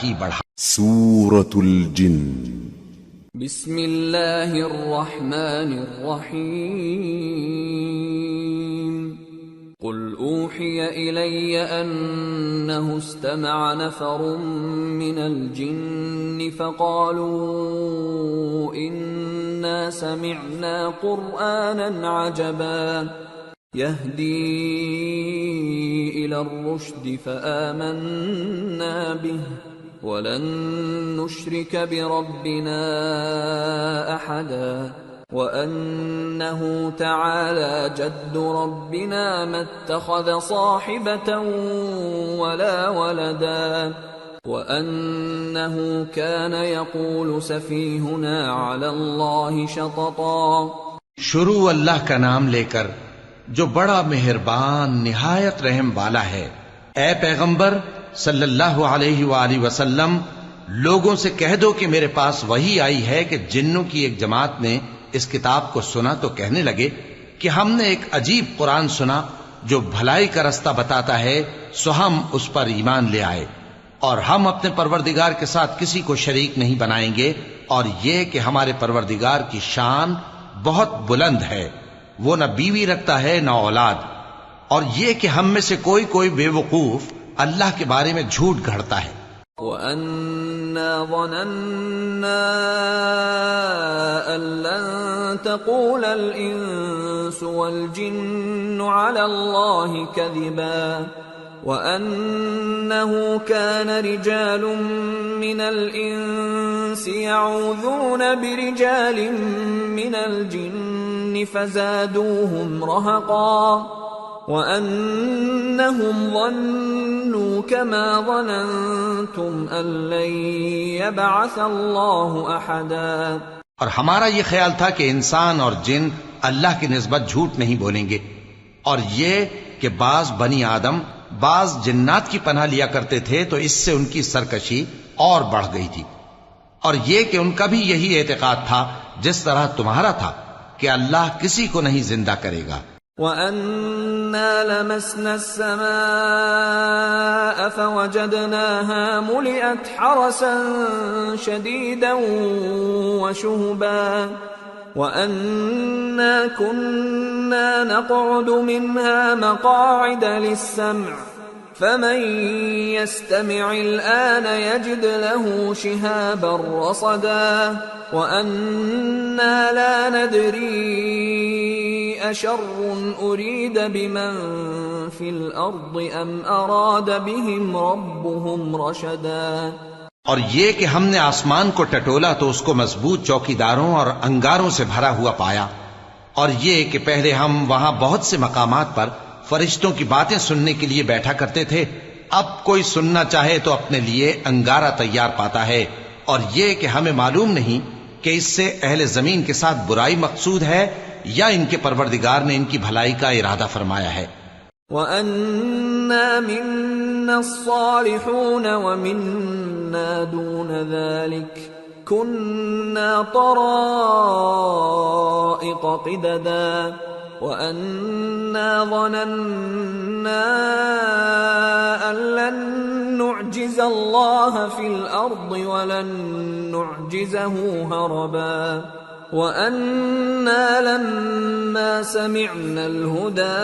ہی بڑھا۔ سورۃ الجن۔ بسم اللہ الرحمن الرحیم۔ قل اوحی الی انہ استمع نفر من الجن فقالوا انا سمعنا قرآنا عجبا يهدي إلى الرشد فآمنا به ولن نشرك بربنا أحدا وأنه تعالى جد ربنا ما اتخذ صاحبة ولا ولدا وأنه كان يقول سفيهنا على الله شططا۔ شروع اللہ کا نام لے کر جو بڑا مہربان نہایت رحم والا ہے۔ اے پیغمبر صلی اللہ علیہ وآلہ وسلم، لوگوں سے کہہ دو کہ میرے پاس وحی آئی ہے کہ جنوں کی ایک جماعت نے اس کتاب کو سنا تو کہنے لگے کہ ہم نے ایک عجیب قرآن سنا جو بھلائی کا رستہ بتاتا ہے، سو ہم اس پر ایمان لے آئے، اور ہم اپنے پروردگار کے ساتھ کسی کو شریک نہیں بنائیں گے، اور یہ کہ ہمارے پروردگار کی شان بہت بلند ہے، وہ نہ بیوی رکھتا ہے نہ اولاد، اور یہ کہ ہم میں سے کوئی بے وقوف اللہ کے بارے میں جھوٹ گھڑتا ہے۔ وَأَنَّا ظَنَنَّا أَن لَّن تَقُولَ الْإِنسُ وَالْجِنُّ عَلَى اللَّهِ كَذِبًا وَأَنَّهُ كَانَ رِجَالٌ مِّنَ الْإِنسِ يَعُوذُونَ بِرِجَالٍ مِّنَ الْجِنِّ فَزَادُوهُمْ رَهَقًا وَأَنَّهُمْ ظَنُّوا كَمَا ظَنَنْتُمْ أَن لَّن يَبْعَثَ اللَّهُ أَحَدًا۔ اور ہمارا یہ خیال تھا کہ انسان اور جن اللہ کی نسبت جھوٹ نہیں بولیں گے، اور یہ کہ بعض بنی آدم بعض جنات کی پناہ لیا کرتے تھے تو اس سے ان کی سرکشی اور بڑھ گئی تھی، اور یہ کہ ان کا بھی یہی اعتقاد تھا جس طرح تمہارا تھا کہ اللہ کسی کو نہیں زندہ کرے گا۔ وَأَنَّا لَمَسْنَا السَّمَاءَ فَوَجَدْنَاهَا مُلِئَتْ حَرَسًا شَدِيدًا وَشُهُبًا وَأَنَّا كُنَّا نَقْعُدُ مِنْهَا مَقَاعِدَ لِلسَّمْعِ فَمَن يَسْتَمِعِ الْآنَ يَجِدْ لَهُ شِهَابًا رَّصَدًا وَأَنَّا لَا نَدْرِي أَشَرٌّ أُرِيدَ بِمَن فِي الْأَرْضِ أَمْ أَرَادَ بِهِمْ رَبُّهُمْ رَشَدًا۔ اور یہ کہ ہم نے آسمان کو ٹٹولا تو اس کو مضبوط چوکیداروں اور انگاروں سے بھرا ہوا پایا، اور یہ کہ پہلے ہم وہاں بہت سے مقامات پر فرشتوں کی باتیں سننے کے لیے بیٹھا کرتے تھے، اب کوئی سننا چاہے تو اپنے لیے انگارہ تیار پاتا ہے، اور یہ کہ ہمیں معلوم نہیں کہ اس سے اہل زمین کے ساتھ برائی مقصود ہے یا ان کے پروردگار نے ان کی بھلائی کا ارادہ فرمایا ہے۔ وَأَنَّا مِنَّا الصَّالِحُونَ وَمِنَّا دُونَ ذَلِكَ كُنَّا طَرَائِقَ قِدَدًا وَأَنَّا ظَنَنَّا أَن لَّن نُّعْجِزَ اللَّهَ فِي الْأَرْضِ وَلَن نُّعْجِزَهُ هَرَبًا وَأَنَّا لَمَّا سَمِعْنَا الْهُدَىٰ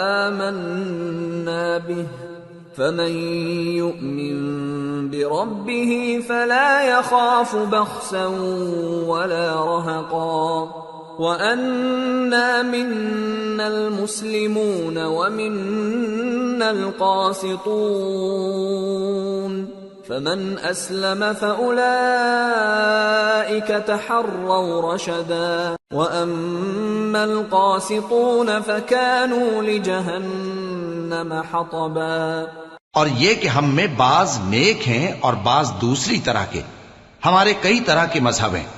آمَنَّا بِهِ فَمَن يُؤْمِن بِرَبِّهِ فَلَا يَخَافُ بَخْسًا وَلَا رَهَقًا وَأَنَّا مِنَّا الْمُسْلِمُونَ وَمِنَّا الْقَاسِطُونَ فَمَنْ أَسْلَمَ فَأُولَئِكَ تَحَرَّوْا رَشَدًا وَأَمَّا الْقَاسِطُونَ فَكَانُوا لِجَهَنَّمَ حَطَبًا۔ اور یہ کہ ہم میں بعض نیک ہیں اور بعض دوسری طرح کے، ہمارے کئی طرح کے مذہب ہیں،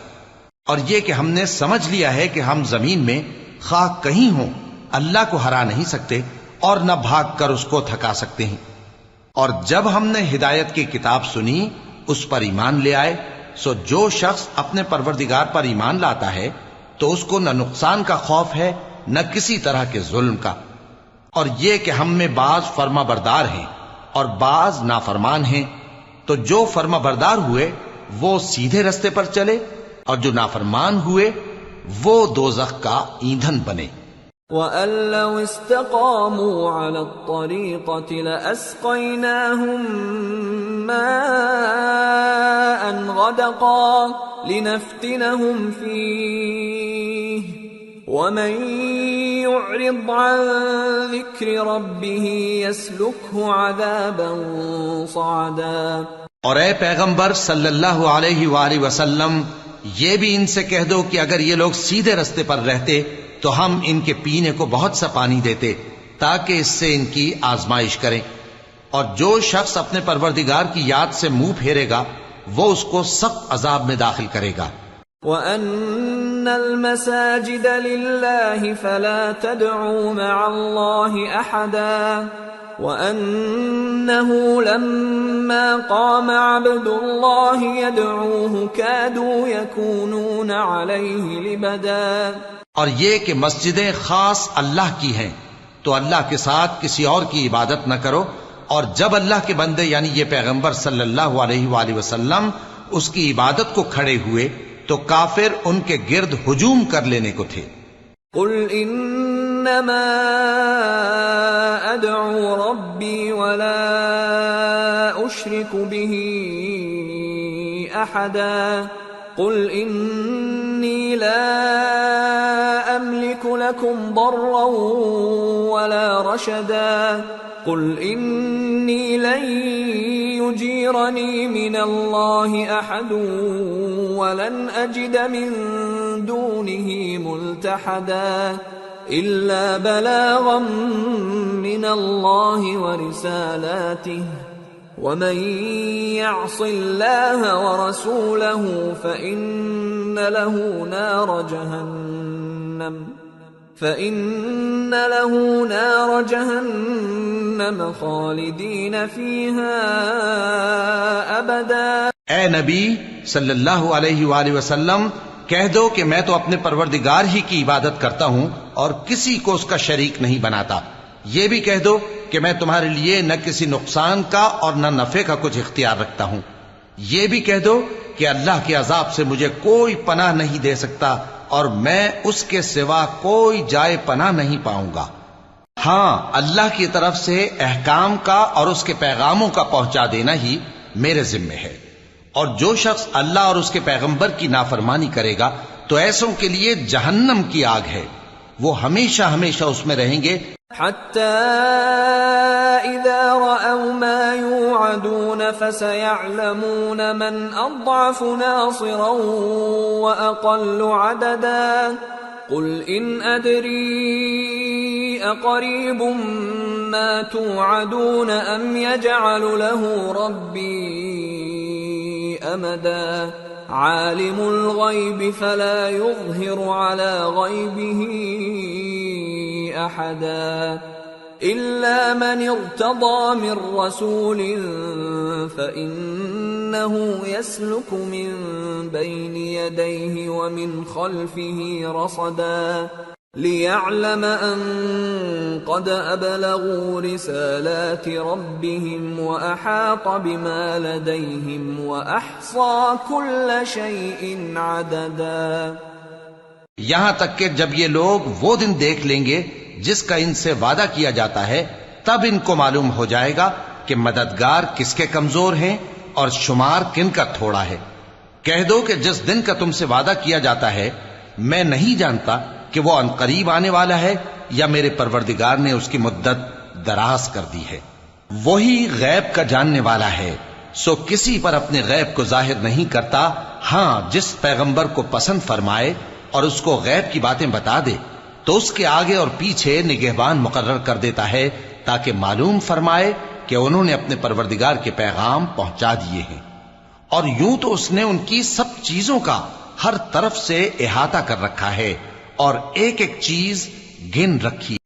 اور یہ کہ ہم نے سمجھ لیا ہے کہ ہم زمین میں خواہ کہیں ہوں اللہ کو ہرا نہیں سکتے اور نہ بھاگ کر اس کو تھکا سکتے ہیں، اور جب ہم نے ہدایت کی کتاب سنی اس پر ایمان لے آئے، سو جو شخص اپنے پروردگار پر ایمان لاتا ہے تو اس کو نہ نقصان کا خوف ہے نہ کسی طرح کے ظلم کا، اور یہ کہ ہم میں بعض فرما بردار ہیں اور بعض نافرمان ہیں، تو جو فرما بردار ہوئے وہ سیدھے رستے پر چلے، اور جو نافرمان ہوئے وہ دوزخ کا ایندھن بنے۔ وَأَن لَّوْ اسْتَقَامُوا عَلَى الطَّرِيقَةِ لَأَسْقَيْنَاهُم مَّاءً غَدَقًا لِّنَفْتِنَهُمْ فِيهِ وَمَن يُعْرِضْ عَن ذِكْرِ رَبِّهِ يَسْلُكْهُ عَذَابًا صَعَدًا۔ اور اے پیغمبر صلی اللہ علیہ وآلہ وسلم، یہ بھی ان سے کہہ دو کہ اگر یہ لوگ سیدھے رستے پر رہتے تو ہم ان کے پینے کو بہت سا پانی دیتے تاکہ اس سے ان کی آزمائش کریں، اور جو شخص اپنے پروردگار کی یاد سے منہ پھیرے گا وہ اس کو سخت عذاب میں داخل کرے گا۔ وَأَنَّ الْمَسَاجِدَ لِلَّهِ فَلَا تَدْعُوا مَعَ اللَّهِ أَحَدًا وَأَنَّهُ لَمَّا قَامَ عَبْدُ اللَّهِ يَدْعُوهُ كَادُوا يَكُونُونَ عَلَيْهِ لِبَدًا۔ اور یہ کہ مسجدیں خاص اللہ کی ہیں تو اللہ کے ساتھ کسی اور کی عبادت نہ کرو، اور جب اللہ کے بندے یعنی یہ پیغمبر صلی اللہ علیہ وآلہ وسلم اس کی عبادت کو کھڑے ہوئے تو کافر ان کے گرد ہجوم کر لینے کو تھے۔ قل انما ادعو ربی ولا اشرک به احدا قل انی لا املک لکم ضرا ولا رشدا قل انی لن یجیرنی من اللہ احد ولن اجد من دونه ملتحدا الا بلاغا من اللہ ورسالاته ومن يعص الله ورسوله فإن له نار جهنم خالدين فيها أبدا۔ اے نبی صلی اللہ علیہ وآلہ وسلم، کہہ دو کہ میں تو اپنے پروردگار ہی کی عبادت کرتا ہوں اور کسی کو اس کا شریک نہیں بناتا۔ یہ بھی کہہ دو کہ میں تمہارے لیے نہ کسی نقصان کا اور نہ نفع کا کچھ اختیار رکھتا ہوں۔ یہ بھی کہہ دو کہ اللہ کے عذاب سے مجھے کوئی پناہ نہیں دے سکتا اور میں اس کے سوا کوئی جائے پناہ نہیں پاؤں گا۔ ہاں، اللہ کی طرف سے احکام کا اور اس کے پیغاموں کا پہنچا دینا ہی میرے ذمے ہے، اور جو شخص اللہ اور اس کے پیغمبر کی نافرمانی کرے گا تو ایسوں کے لیے جہنم کی آگ ہے، وہ ہمیشہ ہمیشہ اس میں رہیں گے۔ حتى إذا رأوا ما يوعدون فسيعلمون من أضعف ناصرا وأقل عددا قل إن أدري أقريب ما توعدون أم يجعل له ربي أمدا عالم الغيب فلا يظهر على غيبه أحدا إلا من ارتضى من رسول فإنه يسلك من بين يديه ومن خلفه رصدا ليعلم أن قد أبلغوا رسالات ربهم وأحاط بما لديهم وأحصى كل شيء عددا۔ یہاں تک کہ جب یہ لوگ وہ دن دیکھ لیں گے جس کا ان سے وعدہ کیا جاتا ہے، تب ان کو معلوم ہو جائے گا کہ مددگار کس کے کمزور ہیں اور شمار کن کا تھوڑا ہے۔ کہہ دو کہ جس دن کا تم سے وعدہ کیا جاتا ہے میں نہیں جانتا کہ وہ عنقریب آنے والا ہے یا میرے پروردگار نے اس کی مدت دراز کر دی ہے۔ وہی غیب کا جاننے والا ہے، سو کسی پر اپنے غیب کو ظاہر نہیں کرتا، ہاں جس پیغمبر کو پسند فرمائے اور اس کو غیب کی باتیں بتا دے تو اس کے آگے اور پیچھے نگہبان مقرر کر دیتا ہے تاکہ معلوم فرمائے کہ انہوں نے اپنے پروردگار کے پیغام پہنچا دیے ہیں، اور یوں تو اس نے ان کی سب چیزوں کا ہر طرف سے احاطہ کر رکھا ہے اور ایک ایک چیز گن رکھی۔